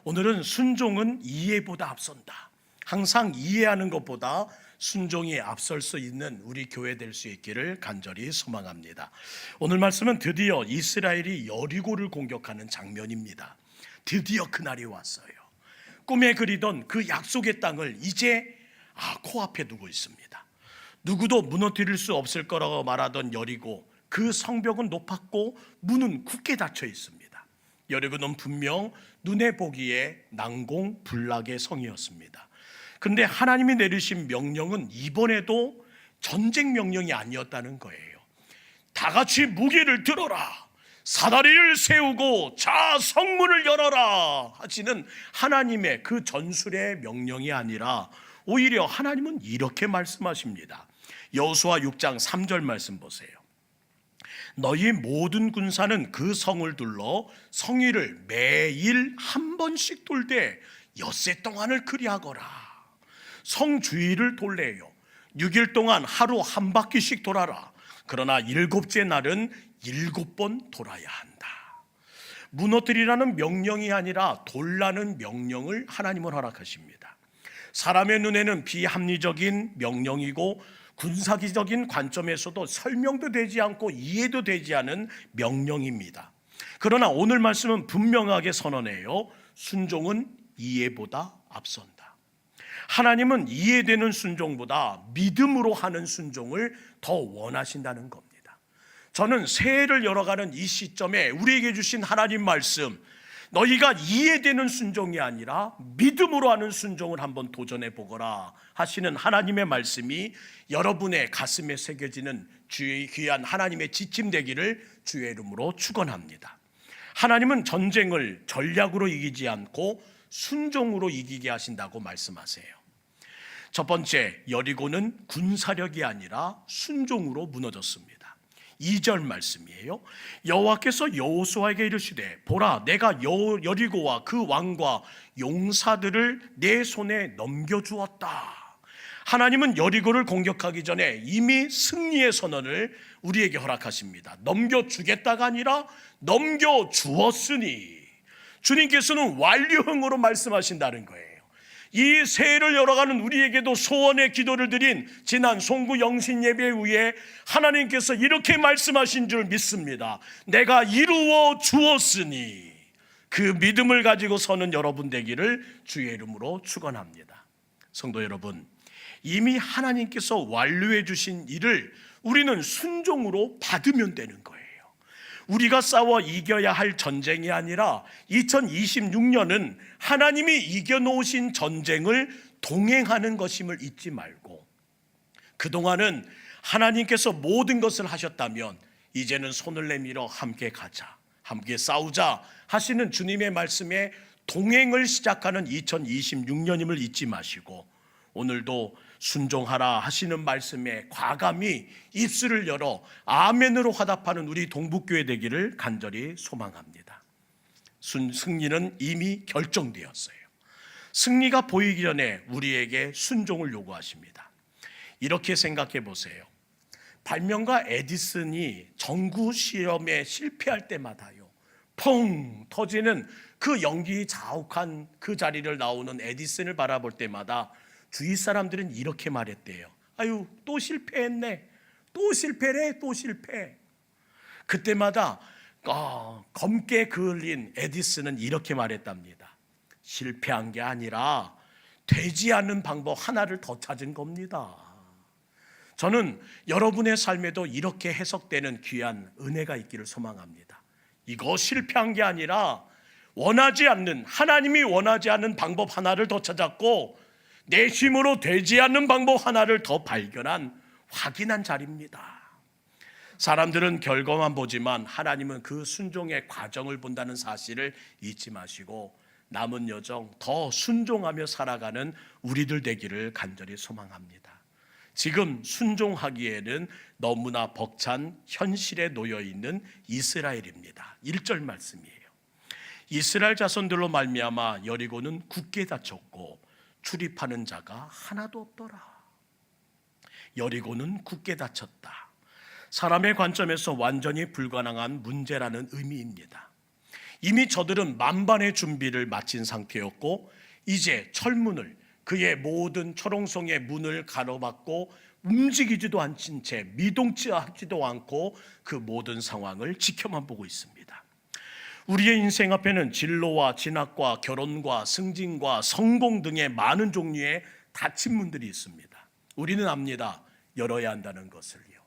오늘은 순종은 이해보다 앞선다. 항상 이해하는 것보다 순종이 앞설 수 있는 우리 교회 될 수 있기를 간절히 소망합니다. 오늘 말씀은 드디어 이스라엘이 여리고를 공격하는 장면입니다. 드디어 그날이 왔어요. 꿈에 그리던 그 약속의 땅을 이제 코앞에 두고 있습니다. 누구도 무너뜨릴 수 없을 거라고 말하던 여리고, 그 성벽은 높았고 문은 굳게 닫혀 있습니다. 여리고는 분명 눈에 보기에 난공불락의 성이었습니다. 근데 하나님이 내리신 명령은 이번에도 전쟁 명령이 아니었다는 거예요. 다 같이 무기를 들어라, 사다리를 세우고 자 성문을 열어라 하시는 하나님의 그 전술의 명령이 아니라 오히려 하나님은 이렇게 말씀하십니다. 여호수아 6장 3절 말씀 보세요. 너희 모든 군사는 그 성을 둘러 성위를 매일 한 번씩 돌되 엿새 동안을 그리하거라. 성 주위를 돌래요. 6일 동안 하루 한 바퀴씩 돌아라. 그러나 7째 날은 7번 돌아야 한다. 무너뜨리라는 명령이 아니라 돌라는 명령을 하나님은 허락하십니다. 사람의 눈에는 비합리적인 명령이고 군사기적인 관점에서도 설명도 되지 않고 이해도 되지 않은 명령입니다. 그러나 오늘 말씀은 분명하게 선언해요. 순종은 이해보다 앞선다. 하나님은 이해되는 순종보다 믿음으로 하는 순종을 더 원하신다는 겁니다. 저는 새해를 열어가는 이 시점에 우리에게 주신 하나님 말씀, 너희가 이해되는 순종이 아니라 믿음으로 하는 순종을 한번 도전해 보거라 하시는 하나님의 말씀이 여러분의 가슴에 새겨지는 주의 귀한 하나님의 지침 되기를 주의 이름으로 축원합니다. 하나님은 전쟁을 전략으로 이기지 않고 순종으로 이기게 하신다고 말씀하세요. 첫 번째, 여리고는 군사력이 아니라 순종으로 무너졌습니다. 2절 말씀이에요. 여호와께서 여호수아에게 이르시되 보라, 내가 여리고와 그 왕과 용사들을 내 손에 넘겨주었다. 하나님은 여리고를 공격하기 전에 이미 승리의 선언을 우리에게 허락하십니다. 넘겨주겠다가 아니라 넘겨주었으니, 주님께서는 완료형으로 말씀하신다는 거예요. 이 새해를 열어가는 우리에게도 소원의 기도를 드린 지난 송구 영신 예배 후에 하나님께서 이렇게 말씀하신 줄 믿습니다. 내가 이루어 주었으니, 그 믿음을 가지고 서는 여러분 되기를 주의 이름으로 축원합니다. 성도 여러분, 이미 하나님께서 완료해 주신 일을 우리는 순종으로 받으면 되는 거예요. 우리가 싸워 이겨야 할 전쟁이 아니라 2026년은 하나님이 이겨놓으신 전쟁을 동행하는 것임을 잊지 말고, 그동안은 하나님께서 모든 것을 하셨다면 이제는 손을 내밀어 함께 가자, 함께 싸우자 하시는 주님의 말씀에 동행을 시작하는 2026년임을 잊지 마시고, 오늘도 순종하라 하시는 말씀에 과감히 입술을 열어 아멘으로 화답하는 우리 동북교회 되기를 간절히 소망합니다. 승리는 이미 결정되었어요. 승리가 보이기 전에 우리에게 순종을 요구하십니다. 이렇게 생각해 보세요. 발명가 에디슨이 전구 실험에 실패할 때마다요, 펑 터지는 그 연기 자욱한 그 자리를 나오는 에디슨을 바라볼 때마다 주위 사람들은 이렇게 말했대요. 아유, 또 실패했네. 또 실패래, 또 실패. 그때마다 검게 그을린 에디슨은 이렇게 말했답니다. 실패한 게 아니라 되지 않는 방법 하나를 더 찾은 겁니다. 저는 여러분의 삶에도 이렇게 해석되는 귀한 은혜가 있기를 소망합니다. 이거 실패한 게 아니라 원하지 않는, 하나님이 원하지 않는 방법 하나를 더 찾았고 내 힘으로 되지 않는 방법 하나를 더 발견한 확인한 자리입니다. 사람들은 결과만 보지만 하나님은 그 순종의 과정을 본다는 사실을 잊지 마시고 남은 여정 더 순종하며 살아가는 우리들 되기를 간절히 소망합니다. 지금 순종하기에는 너무나 벅찬 현실에 놓여 있는 이스라엘입니다. 1절 말씀이에요. 이스라엘 자손들로 말미암아 여리고는 굳게 닫혔고 출입하는 자가 하나도 없더라. 여리고는 굳게 닫혔다. 사람의 관점에서 완전히 불가능한 문제라는 의미입니다. 이미 저들은 만반의 준비를 마친 상태였고 이제 철문을, 그의 모든 철옹성의 문을 가로막고 움직이지도 않은 채 미동치하지도 않고 그 모든 상황을 지켜만 보고 있습니다. 우리의 인생 앞에는 진로와 진학과 결혼과 승진과 성공 등의 많은 종류의 닫힌 문들이 있습니다. 우리는 압니다. 열어야 한다는 것을요.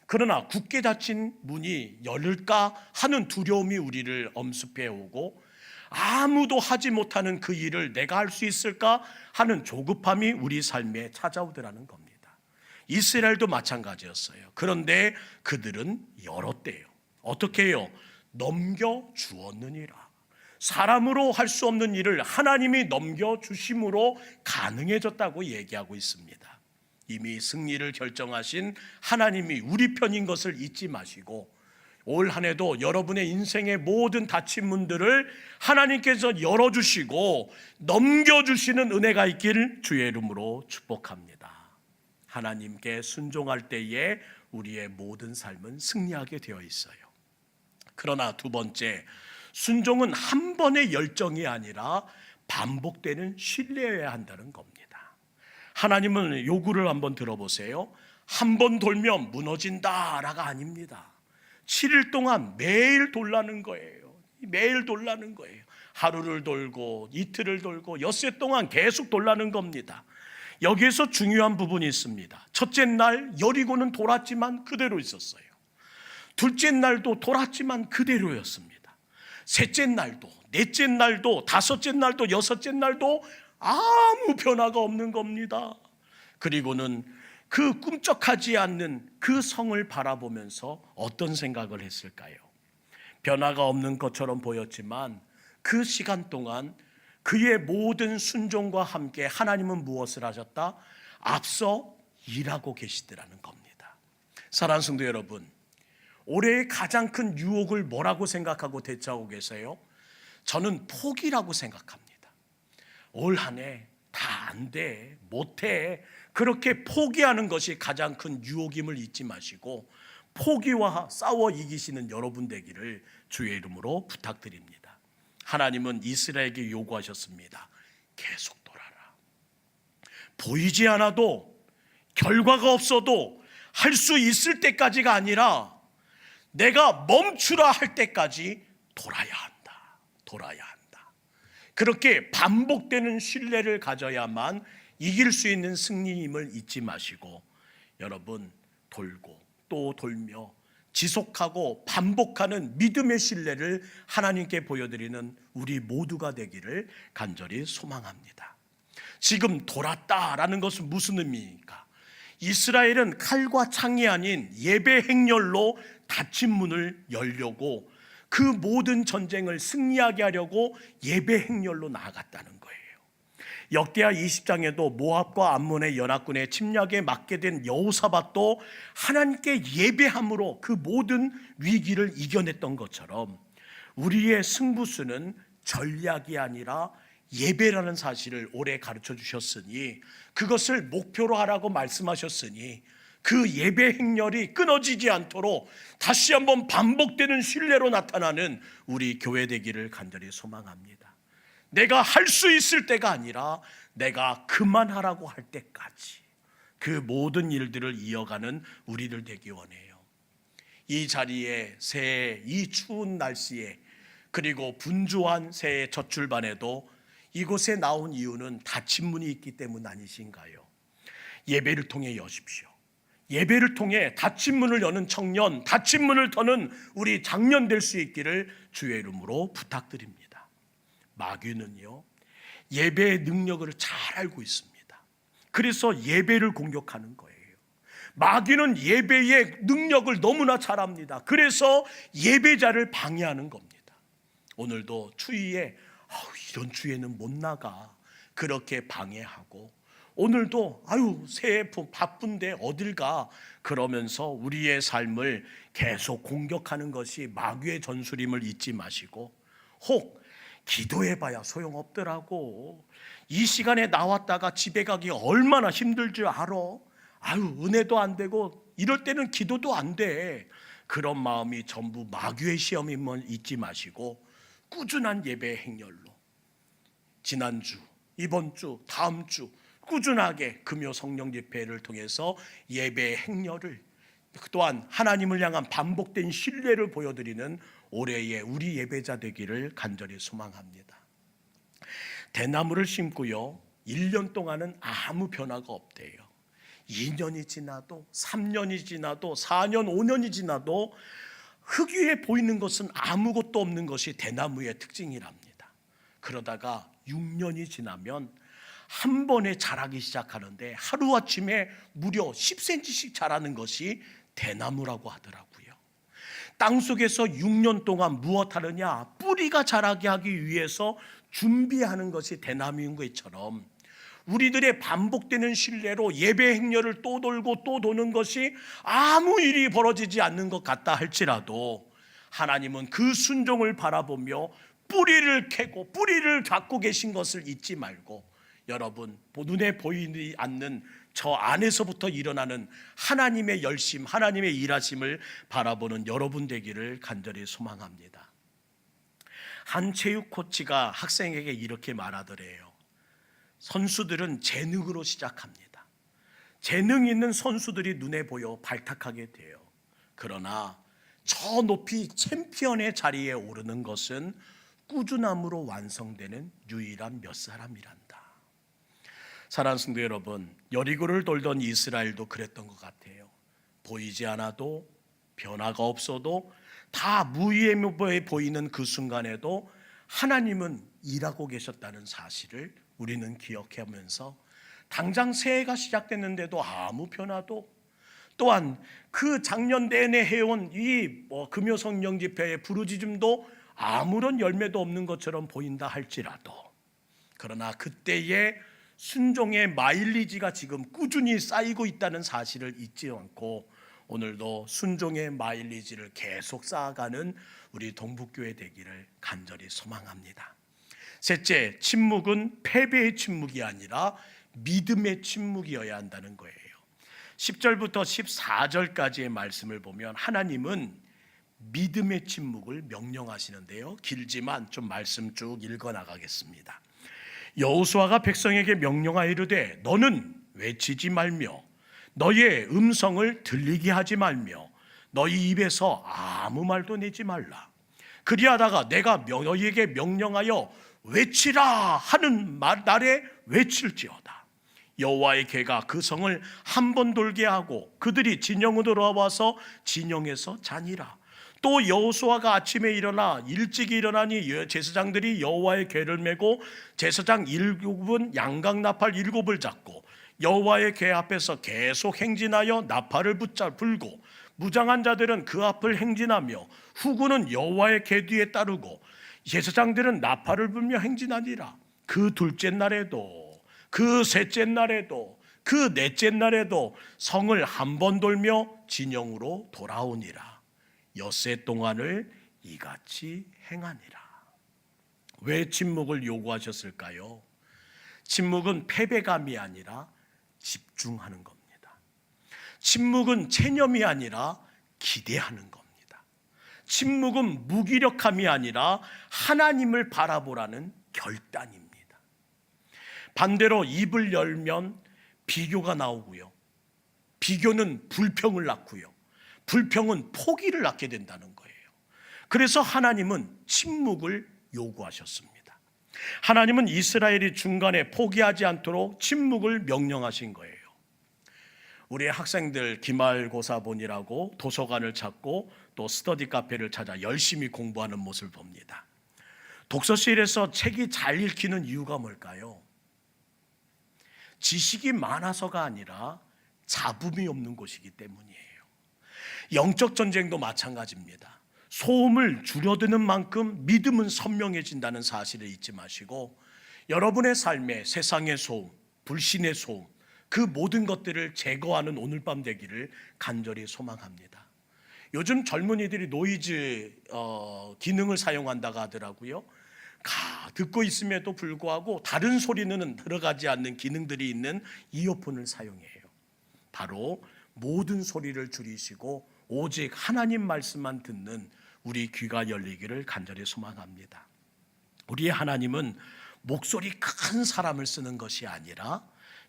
그러나 굳게 닫힌 문이 열릴까 하는 두려움이 우리를 엄습해 오고 아무도 하지 못하는 그 일을 내가 할 수 있을까 하는 조급함이 우리 삶에 찾아오더라는 겁니다. 이스라엘도 마찬가지였어요. 그런데 그들은 열었대요. 어떻게 해요? 넘겨주었느니라. 사람으로 할 수 없는 일을 하나님이 넘겨주심으로 가능해졌다고 얘기하고 있습니다. 이미 승리를 결정하신 하나님이 우리 편인 것을 잊지 마시고 올 한 해도 여러분의 인생의 모든 닫힌 문들을 하나님께서 열어주시고 넘겨주시는 은혜가 있기를 주의 이름으로 축복합니다. 하나님께 순종할 때에 우리의 모든 삶은 승리하게 되어 있어요. 그러나 두 번째, 순종은 한 번의 열정이 아니라 반복되는 신뢰여야 한다는 겁니다. 하나님은 요구를 한번 들어보세요. 한 번 돌면 무너진다라가 아닙니다. 7일 동안 매일 돌라는 거예요. 매일 돌라는 거예요. 하루를 돌고 이틀을 돌고 엿새 동안 계속 돌라는 겁니다. 여기에서 중요한 부분이 있습니다. 첫째 날 여리고는 돌았지만 그대로 있었어요. 둘째 날도 돌았지만 그대로였습니다. 셋째 날도, 넷째 날도, 다섯째 날도, 여섯째 날도 아무 변화가 없는 겁니다. 그리고는 그 꿈쩍하지 않는 그 성을 바라보면서 어떤 생각을 했을까요? 변화가 없는 것처럼 보였지만 그 시간 동안 그의 모든 순종과 함께 하나님은 무엇을 하셨다? 앞서 일하고 계시더라는 겁니다. 사랑하는 성도 여러분, 올해의 가장 큰 유혹을 뭐라고 생각하고 대처하고 계세요? 저는 포기라고 생각합니다. 올 한 해 다 안 돼, 못해, 그렇게 포기하는 것이 가장 큰 유혹임을 잊지 마시고 포기와 싸워 이기시는 여러분 되기를 주의 이름으로 부탁드립니다. 하나님은 이스라엘에게 요구하셨습니다. 계속 돌아라. 보이지 않아도, 결과가 없어도 할 수 있을 때까지가 아니라 내가 멈추라 할 때까지 돌아야 한다. 돌아야 한다. 그렇게 반복되는 신뢰를 가져야만 이길 수 있는 승리임을 잊지 마시고 여러분, 돌고 또 돌며 지속하고 반복하는 믿음의 신뢰를 하나님께 보여드리는 우리 모두가 되기를 간절히 소망합니다. 지금 돌았다라는 것은 무슨 의미입니까? 이스라엘은 칼과 창이 아닌 예배 행렬로 닫힌 문을 열려고 그 모든 전쟁을 승리하게 하려고 예배 행렬로 나아갔다는 거예요. 역대하 20장에도 모압과 암몬의 연합군의 침략에 맞게 된 여호사밧도 하나님께 예배함으로 그 모든 위기를 이겨냈던 것처럼 우리의 승부수는 전략이 아니라 예배라는 사실을 올해 가르쳐 주셨으니, 그것을 목표로 하라고 말씀하셨으니 그 예배 행렬이 끊어지지 않도록 다시 한번 반복되는 신뢰로 나타나는 우리 교회 되기를 간절히 소망합니다. 내가 할 수 있을 때가 아니라 내가 그만하라고 할 때까지 그 모든 일들을 이어가는 우리들 되기 원해요. 이 자리에 새해 이 추운 날씨에 그리고 분주한 새해 첫 출발에도 이곳에 나온 이유는 닫힌 문이 있기 때문 아니신가요? 예배를 통해 여십시오. 예배를 통해 닫힌 문을 여는 청년, 닫힌 문을 터는 우리 장년 될 수 있기를 주의 이름으로 부탁드립니다. 마귀는요, 예배의 능력을 잘 알고 있습니다. 그래서 예배를 공격하는 거예요. 마귀는 예배의 능력을 너무나 잘 압니다. 그래서 예배자를 방해하는 겁니다. 오늘도 추위에 이런 추위에는 못 나가, 그렇게 방해하고, 오늘도 새해 바쁜데 어딜 가, 그러면서 우리의 삶을 계속 공격하는 것이 마귀의 전술임을 잊지 마시고, 혹 기도해봐야 소용없더라고, 이 시간에 나왔다가 집에 가기 얼마나 힘들 줄 알아, 은혜도 안 되고 이럴 때는 기도도 안 돼, 그런 마음이 전부 마귀의 시험임을 잊지 마시고 꾸준한 예배 행렬로 지난주, 이번 주, 다음 주 꾸준하게 금요 성령 집회를 통해서 예배 행렬을, 또한 하나님을 향한 반복된 신뢰를 보여드리는 올해의 우리 예배자 되기를 간절히 소망합니다. 대나무를 심고요, 1년 동안은 아무 변화가 없대요. 2년이 지나도 3년이 지나도 4년 5년이 지나도 흙 위에 보이는 것은 아무것도 없는 것이 대나무의 특징이랍니다. 그러다가 6년이 지나면 한 번에 자라기 시작하는데 하루아침에 무려 10cm씩 자라는 것이 대나무라고 하더라고요. 땅속에서 6년 동안 무엇 하느냐? 뿌리가 자라게 하기 위해서 준비하는 것이 대나무인 것처럼 우리들의 반복되는 신뢰로 예배 행렬을 또 돌고 또 도는 것이 아무 일이 벌어지지 않는 것 같다 할지라도 하나님은 그 순종을 바라보며 뿌리를 캐고 뿌리를 갖고 계신 것을 잊지 말고, 여러분 눈에 보이지 않는 저 안에서부터 일어나는 하나님의 열심, 하나님의 일하심을 바라보는 여러분 되기를 간절히 소망합니다. 한 체육 코치가 학생에게 이렇게 말하더래요. 선수들은 재능으로 시작합니다. 재능 있는 선수들이 눈에 보여 발탁하게 돼요. 그러나 저 높이 챔피언의 자리에 오르는 것은 꾸준함으로 완성되는 유일한 몇 사람이란다. 사랑하는 성도 여러분, 여리고를 돌던 이스라엘도 그랬던 것 같아요. 보이지 않아도, 변화가 없어도, 다 무의미해 보이는 그 순간에도 하나님은 일하고 계셨다는 사실을 우리는 기억하면서 당장 새해가 시작됐는데도 아무 변화도, 또한 그 작년 내내 해온 이 금요 성령 집회의 부르짖음도 아무런 열매도 없는 것처럼 보인다 할지라도, 그러나 그때의 순종의 마일리지가 지금 꾸준히 쌓이고 있다는 사실을 잊지 않고 오늘도 순종의 마일리지를 계속 쌓아가는 우리 동북교회 되기를 간절히 소망합니다. 셋째, 침묵은 패배의 침묵이 아니라 믿음의 침묵이어야 한다는 거예요. 10절부터 14절까지의 말씀을 보면 하나님은 믿음의 침묵을 명령하시는데요, 길지만 좀 말씀 쭉 읽어 나가겠습니다. 여호수아가 백성에게 명령하여 이르되 너는 외치지 말며 너의 음성을 들리게 하지 말며 너희 입에서 아무 말도 내지 말라. 그리하다가 내가 너희에게 명령하여 외치라 하는 날에 외칠지어다. 여호와의 개가 그 성을 한 번 돌게 하고 그들이 진영으로 돌아와서 진영에서 자니라. 또 여호수아가 아침에 일어나 일찍 일어나니 제사장들이 여호와의 궤를 메고 제사장 7은 양각 나팔 7을 잡고 여호와의 궤 앞에서 계속 행진하여 나팔을 불고 무장한 자들은 그 앞을 행진하며 후군은 여호와의 궤 뒤에 따르고 제사장들은 나팔을 불며 행진하니라. 그 둘째 날에도 그 셋째 날에도 그 넷째 날에도 성을 한 번 돌며 진영으로 돌아오니라. 엿새 동안을 이같이 행하니라. 왜 침묵을 요구하셨을까요? 침묵은 패배감이 아니라 집중하는 겁니다. 침묵은 체념이 아니라 기대하는 겁니다. 침묵은 무기력함이 아니라 하나님을 바라보라는 결단입니다. 반대로 입을 열면 비교가 나오고요, 비교는 불평을 낳고요, 불평은 포기를 낳게 된다는 거예요. 그래서 하나님은 침묵을 요구하셨습니다. 하나님은 이스라엘이 중간에 포기하지 않도록 침묵을 명령하신 거예요. 우리 학생들 기말고사본이라고 도서관을 찾고 또 스터디 카페를 찾아 열심히 공부하는 모습을 봅니다. 독서실에서 책이 잘 읽히는 이유가 뭘까요? 지식이 많아서가 아니라 잡음이 없는 곳이기 때문이에요. 영적 전쟁도 마찬가지입니다. 소음을 줄여드는 만큼 믿음은 선명해진다는 사실을 잊지 마시고 여러분의 삶에 세상의 소음, 불신의 소음, 그 모든 것들을 제거하는 오늘 밤 되기를 간절히 소망합니다. 요즘 젊은이들이 노이즈 기능을 사용한다고 하더라고요. 듣고 있음에도 불구하고 다른 소리는 들어가지 않는 기능들이 있는 이어폰을 사용해요. 바로 모든 소리를 줄이시고 오직 하나님 말씀만 듣는 우리 귀가 열리기를 간절히 소망합니다. 우리 하나님은 목소리 큰 사람을 쓰는 것이 아니라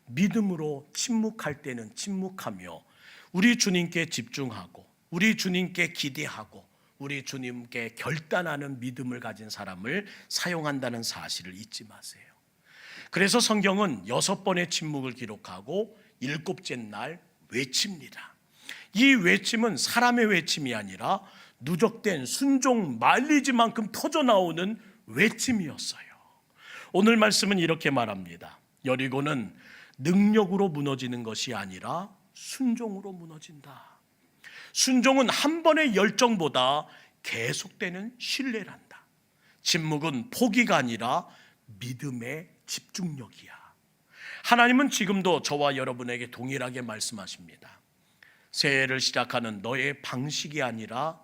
믿음으로 침묵할 때는 침묵하며 우리 주님께 집중하고 우리 주님께 기대하고 우리 주님께 결단하는 믿음을 가진 사람을 사용한다는 사실을 잊지 마세요. 그래서 성경은 6번의 침묵을 기록하고 7째 날 외칩니다. 이 외침은 사람의 외침이 아니라 누적된 순종 말리지만큼 터져나오는 외침이었어요. 오늘 말씀은 이렇게 말합니다. 여리고는 능력으로 무너지는 것이 아니라 순종으로 무너진다. 순종은 한 번의 열정보다 계속되는 신뢰란다. 침묵은 포기가 아니라 믿음의 집중력이야. 하나님은 지금도 저와 여러분에게 동일하게 말씀하십니다. 새해를 시작하는 너의 방식이 아니라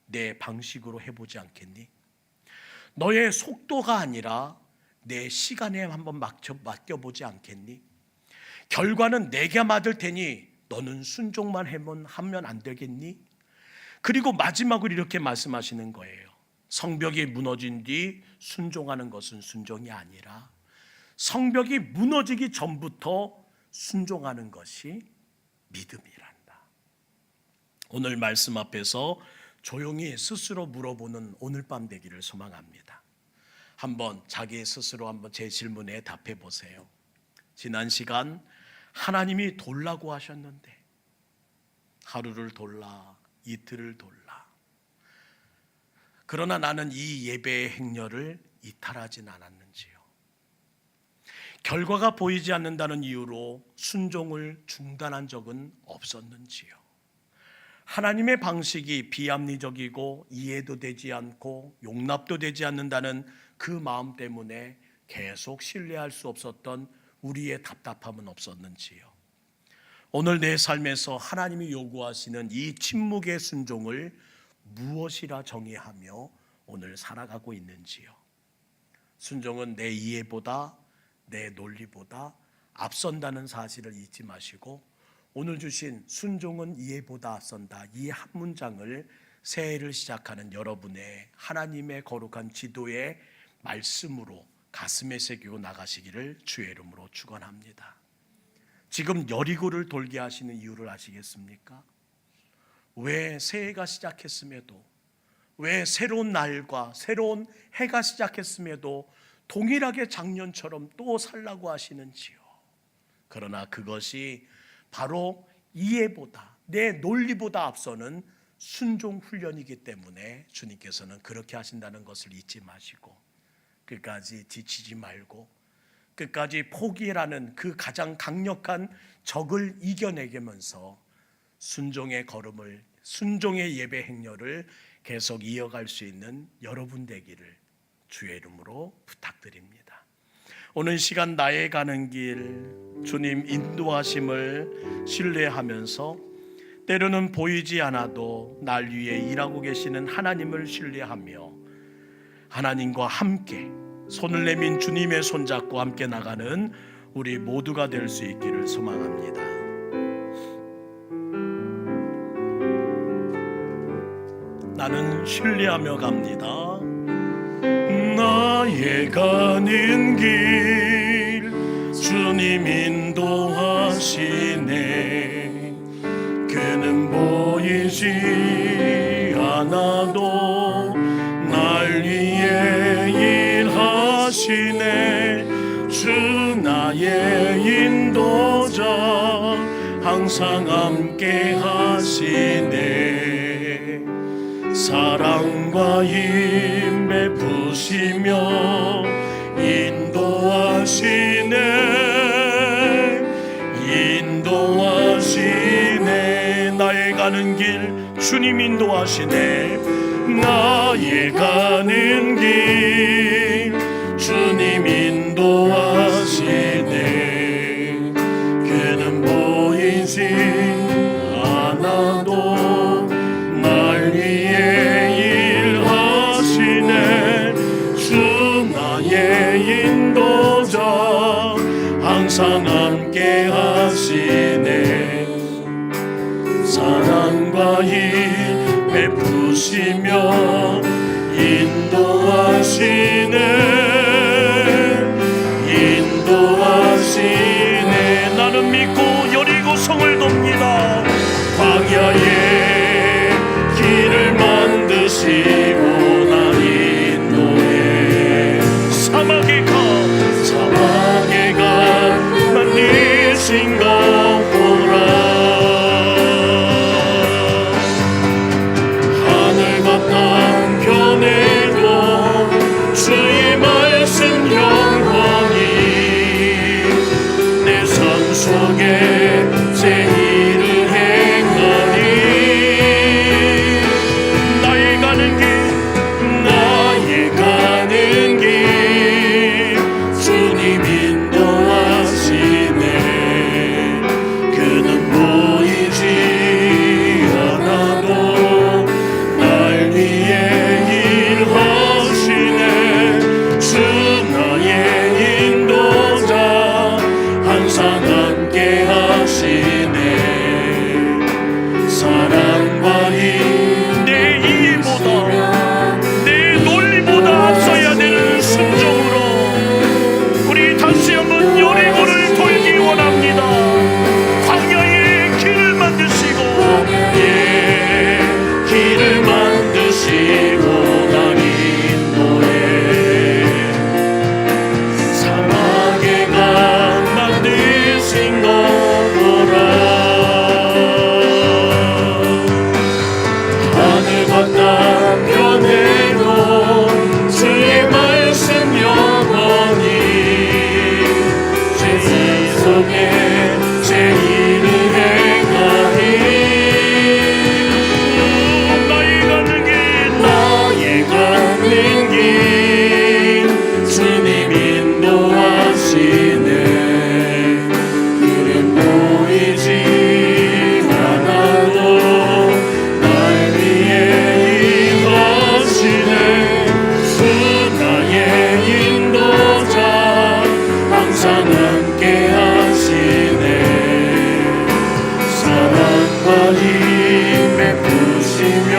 내 방식으로 해보지 않겠니? 너의 속도가 아니라 내 시간에 한번 맡겨보지 않겠니? 결과는 내가 맡을 테니 너는 순종만 하면 안 되겠니? 그리고 마지막으로 이렇게 말씀하시는 거예요. 성벽이 무너진 뒤 순종하는 것은 순종이 아니라 성벽이 무너지기 전부터 순종하는 것이 믿음이란다. 오늘 말씀 앞에서 조용히 스스로 물어보는 오늘 밤 되기를 소망합니다. 한번 자기 스스로 한번 제 질문에 답해 보세요. 지난 시간 하나님이 돌라고 하셨는데 하루를 돌라, 이틀을 돌라. 그러나 나는 이 예배의 행렬을 이탈하진 않았는지요. 결과가 보이지 않는다는 이유로 순종을 중단한 적은 없었는지요. 하나님의 방식이 비합리적이고 이해도 되지 않고 용납도 되지 않는다는 그 마음 때문에 계속 신뢰할 수 없었던 우리의 답답함은 없었는지요. 오늘 내 삶에서 하나님이 요구하시는 이 침묵의 순종을 무엇이라 정의하며 오늘 살아가고 있는지요. 순종은 내 이해보다 내 논리보다 앞선다는 사실을 잊지 마시고 오늘 주신 순종은 이해보다 앞선다, 이 한 문장을 새해를 시작하는 여러분의 하나님의 거룩한 지도의 말씀으로 가슴에 새기고 나가시기를 주의 이름으로 축원합니다. 지금 여리고를 돌게 하시는 이유를 아시겠습니까? 왜 새해가 시작했음에도, 왜 새로운 날과 새로운 해가 시작했음에도 동일하게 작년처럼 또 살라고 하시는지요. 그러나 그것이 바로 이해보다 내 논리보다 앞서는 순종 훈련이기 때문에 주님께서는 그렇게 하신다는 것을 잊지 마시고 끝까지 지치지 말고 끝까지 포기라는 그 가장 강력한 적을 이겨내면서 순종의 걸음을, 순종의 예배 행렬을 계속 이어갈 수 있는 여러분 되기를 주의 이름으로 부탁드립니다. 오늘 시간 나의 가는 길 주님 인도하심을 신뢰하면서 때로는 보이지 않아도 날 위해 일하고 계시는 하나님을 신뢰하며 하나님과 함께 손을 내민 주님의 손잡고 함께 나가는 우리 모두가 될 수 있기를 소망합니다. 나는 신뢰하며 갑니다. 나의 가는 길 주님 인도하시네. 그는 보이지 않아도 날 위해 일하시네. 주 나의 인도자 항상 함께 하시네. 사랑과 힘 베푸시며 인도하시네. 인도하시네. 나의 가는 길 주님 인도하시네. 나의 가는 길 주님 인도하시네. 그는 보이지 않아도 날 위해 일하시네. 주 나의 인도자 항상 함께 하시네. 사랑과 힘 베푸시며 인도하시네. 인도하시네. 나는 믿고 여리고성을 돕니다. 광야에 길을 만드시고 난 인도해. 사막에 가 만드신 것 보라. 하늘과 땅 변해도 주의 말씀 영원히 내 삶 속에 제일을 행하니. 나의 가는 길 주님 인도하시네. 그는 보이지 않아도 날 위해 일하시네. 주 나의 인도자 항상 함께 하시네. 사랑과 힘 내 이해보다 내 논리보다 앞서야 되는 순종으로 우리 다시 한번 여리고를 돌기 원합니다. 광야에 길을 만드시고 길을 만드시고 난 인도해. 사막에 가 만드신 것 보라. 하늘과 땅 변해도 주의 말씀 영원히 제 속에 제일을 행하니. 나의 가는 길 주님 인도하시네. 그는 보이지 않아도 날 위해 일하시네. 주 나의 인도자 항상 함께 하시네. 사랑과 힘 베푸시며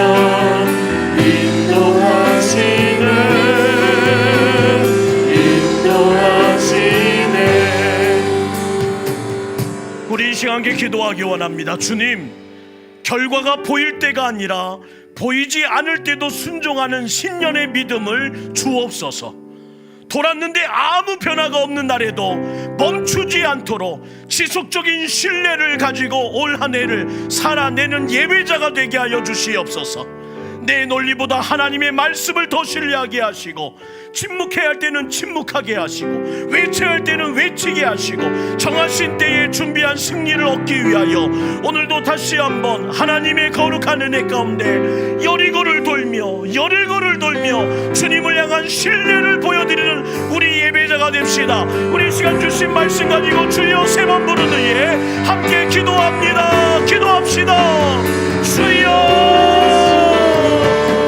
인도하시네. 우리 이 시간 함께 기도하기 원합니다. 주님, 결과가 보일 때가 아니라 보이지 않을 때도 순종하는 신년의 믿음을 주옵소서. 돌았는데 아무 변화가 없는 날에도 멈추지 않도록 지속적인 신뢰를 가지고 올 한 해를 살아내는 예배자가 되게 하여 주시옵소서. 내 논리보다 하나님의 말씀을 더 신뢰하게 하시고, 침묵해야 할 때는 침묵하게 하시고, 외쳐야 할 때는 외치게 하시고, 정하신 때에 준비한 승리를 얻기 위하여 오늘도 다시 한번 하나님의 거룩한 은혜 가운데 여리고를 돌며 주님을 향한 신뢰를 보여드리는 우리 예배자가 됩시다. 우리 시간 주신 말씀 가지고 주여 세 번 부르는